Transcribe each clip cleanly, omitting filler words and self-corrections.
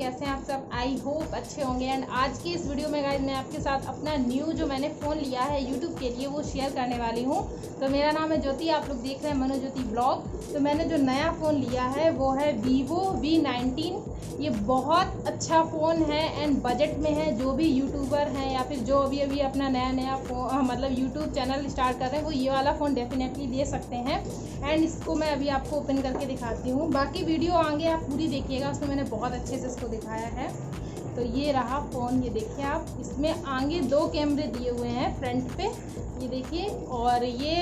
कैसे हैं आप सब। आई होप अच्छे होंगे। एंड आज की इस वीडियो में गाइस मैं आपके साथ अपना न्यू जो मैंने फ़ोन लिया है यूट्यूब के लिए वो शेयर करने वाली हूँ। तो मेरा नाम है ज्योति, आप लोग देख रहे हैं manujyotivlog। तो मैंने जो नया फ़ोन लिया है वो है Vivo V19। ये बहुत अच्छा फ़ोन है एंड बजट में है। जो भी यूट्यूबर हैं या फिर जो अभी अपना नया फ़ोन मतलब यूट्यूब चैनल स्टार्ट कर रहे हैं वो ये वाला फ़ोन डेफिनेटली ले सकते हैं। एंड इसको मैं अभी आपको ओपन करके दिखाती हूँ। बाकी वीडियो आगे आप पूरी देखिएगा, उसमें मैंने बहुत अच्छे से इसको दिखाया है। तो ये रहा फ़ोन, ये देखिए आप। इसमें आगे 2 कैमरे दिए हुए हैं फ्रंट पे, ये देखिए। और ये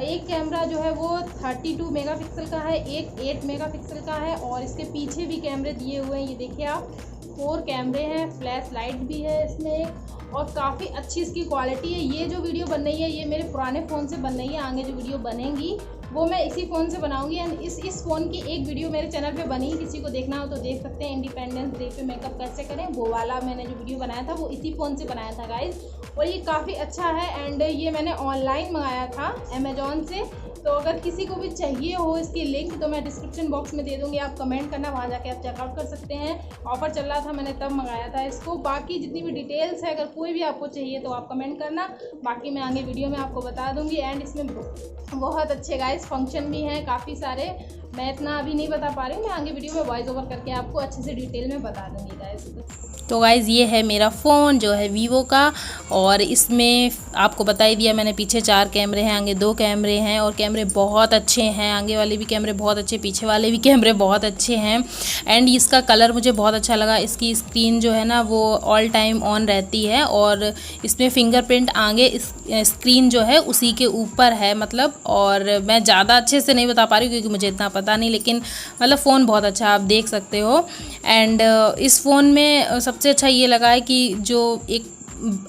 एक कैमरा जो है वो 32 मेगापिक्सल का है, एक 8 मेगापिक्सल का है। और इसके पीछे भी कैमरे दिए हुए हैं, ये देखिए आप। 4 कैमरे हैं, फ्लैश लाइट भी है इसमें और काफ़ी अच्छी इसकी क्वालिटी है। ये जो वीडियो बन रही है ये मेरे पुराने फ़ोन से बन रही है। आगे जो वीडियो बनेंगी वो मैं इसी फ़ोन से बनाऊंगी। एंड इस फ़ोन की एक वीडियो मेरे चैनल पे बनी, किसी को देखना हो तो देख सकते हैं। इंडिपेंडेंस डे पे मेकअप कैसे करें वो वाला मैंने जो वीडियो बनाया था वो इसी फ़ोन से बनाया था गाइज। और ये काफ़ी अच्छा है। एंड ये मैंने ऑनलाइन मंगाया था अमेजोन से। तो अगर किसी को भी चाहिए हो इसकी लिंक तो मैं डिस्क्रिप्शन बॉक्स में दे दूँगी, आप कमेंट करना, वहाँ जाके आप चेकआउट कर सकते हैं। ऑफ़र चल रहा था, मैंने तब मंगाया था इसको। बाकी जितनी भी डिटेल्स है अगर कोई भी आपको चाहिए तो आप कमेंट करना, बाकी मैं आगे वीडियो में आपको बता दूँगी। एंड इसमें बहुत अच्छे गाइस फंक्शन भी हैं काफ़ी सारे, मैं इतना अभी नहीं बता पा रही हूँ। मैं आगे वीडियो में वॉइस ओवर करके आपको अच्छे से डिटेल में बता दूँगी गाइस। तो गाइज़ ये है मेरा फ़ोन जो है वीवो का। और इसमें आपको बता ही दिया मैंने, पीछे 4 कैमरे हैं, आगे 2 कैमरे हैं। और कैमरे बहुत अच्छे हैं, आगे वाले भी कैमरे बहुत अच्छे, पीछे वाले भी कैमरे बहुत अच्छे हैं। एंड इसका कलर मुझे बहुत अच्छा लगा। इसकी स्क्रीन जो है ना वो ऑल टाइम ऑन रहती है। और इसमें फिंगरप्रिंट आगे स्क्रीन जो है उसी के ऊपर है मतलब। और मैं ज़्यादा अच्छे से नहीं बता पा रही क्योंकि मुझे इतना पता नहीं, लेकिन मतलब फ़ोन बहुत अच्छा आप देख सकते हो। एंड इस फ़ोन में सबसे अच्छा ये लगा है कि जो एक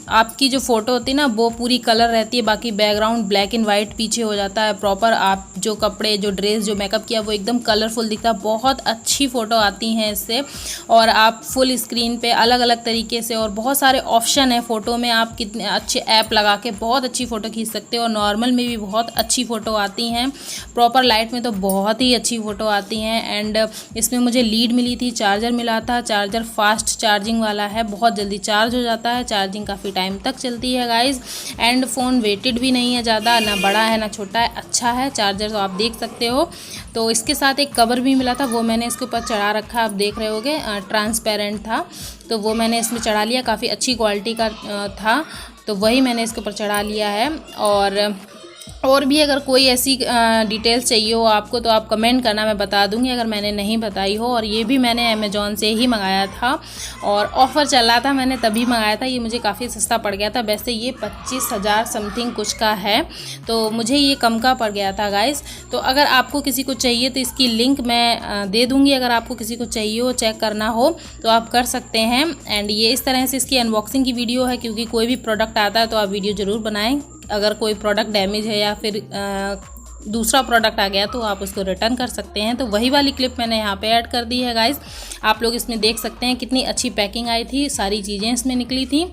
आपकी जो फ़ोटो होती है ना वो पूरी कलर रहती है, बाकी बैकग्राउंड ब्लैक एंड वाइट पीछे हो जाता है। प्रॉपर आप जो कपड़े, जो ड्रेस, जो मेकअप किया वो एकदम कलरफुल दिखता है। बहुत अच्छी फ़ोटो आती हैं इससे। और आप फुल स्क्रीन पे अलग अलग तरीके से और बहुत सारे ऑप्शन है फ़ोटो में, आप कितने अच्छे ऐप लगा के बहुत अच्छी फ़ोटो खींच सकते हो। और नॉर्मल में भी बहुत अच्छी फ़ोटो आती हैं, प्रॉपर लाइट में तो बहुत ही अच्छी फ़ोटो आती हैं। एंड इसमें मुझे लीड मिली थी, चार्जर मिला था। चार्जर फास्ट चार्जिंग वाला है, बहुत जल्दी चार्ज हो जाता है, चार्जिंग काफ़ी टाइम तक चलती है गाइज। एंड फ़ोन वेटेड भी नहीं है ज़्यादा, ना बड़ा है ना छोटा है, अच्छा है चार्जर, तो आप देख सकते हो। तो इसके साथ एक कवर भी मिला था, वो मैंने इसके ऊपर चढ़ा रखा, आप देख रहे होगे, ट्रांसपेरेंट था तो वो मैंने इसमें चढ़ा लिया। काफ़ी अच्छी क्वालिटी का था तो वही मैंने इसके ऊपर चढ़ा लिया है। और भी अगर कोई ऐसी डिटेल्स चाहिए हो आपको तो आप कमेंट करना, मैं बता दूंगी अगर मैंने नहीं बताई हो। और ये भी मैंने अमेजोन से ही मंगाया था और ऑफ़र चल रहा था, मैंने तभी मंगाया था। ये मुझे काफ़ी सस्ता पड़ गया था, वैसे ये 25,000 समथिंग कुछ का है, तो मुझे ये कम का पड़ गया था गाइस। तो अगर आपको किसी को चाहिए तो इसकी लिंक मैं दे दूँगी, अगर आपको किसी को चाहिए हो, चेक करना हो तो आप कर सकते हैं। एंड ये इस तरह से इसकी अनबॉक्सिंग की वीडियो है, क्योंकि कोई भी प्रोडक्ट आता है तो आप वीडियो ज़रूर बनाएं। अगर कोई प्रोडक्ट डैमेज है या फिर दूसरा प्रोडक्ट आ गया तो आप उसको रिटर्न कर सकते हैं। तो वही वाली क्लिप मैंने यहाँ पे ऐड कर दी है गाइस। आप लोग इसमें देख सकते हैं कितनी अच्छी पैकिंग आई थी, सारी चीज़ें इसमें निकली थी।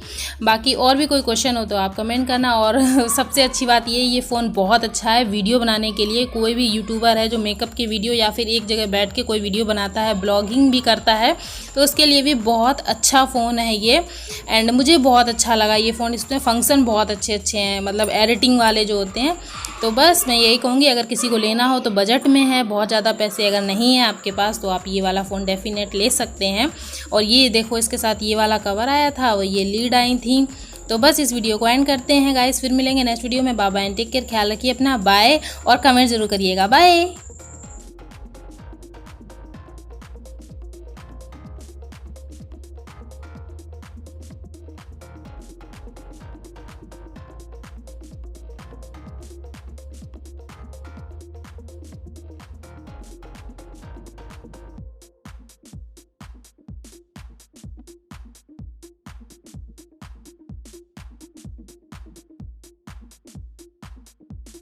बाकी और भी कोई क्वेश्चन हो तो आप कमेंट करना। और सबसे अच्छी बात ये फ़ोन बहुत अच्छा है वीडियो बनाने के लिए। कोई भी यूट्यूबर है जो मेकअप की वीडियो या फिर एक जगह बैठ के कोई वीडियो बनाता है, ब्लॉगिंग भी करता है, तो उसके लिए भी बहुत अच्छा फ़ोन है ये। एंड मुझे बहुत अच्छा लगा ये फ़ोन। इसमें फंक्शन बहुत अच्छे अच्छे हैं, मतलब एडिटिंग वाले जो होते हैं। तो बस मैं यही कहूँगी अगर किसी को लेना हो तो बजट में है, बहुत ज़्यादा पैसे अगर नहीं है आपके पास तो आप ये वाला फ़ोन डेफिनेट ले सकते हैं। और ये देखो इसके साथ ये वाला कवर आया था, वो ये लीड आई थी। तो बस इस वीडियो को एंड करते हैं गाइस, फिर मिलेंगे नेक्स्ट वीडियो में। बाय बाय, टेक केयर, ख्याल रखिए अपना, बाय। और कमेंट ज़रूर करिएगा, बाय।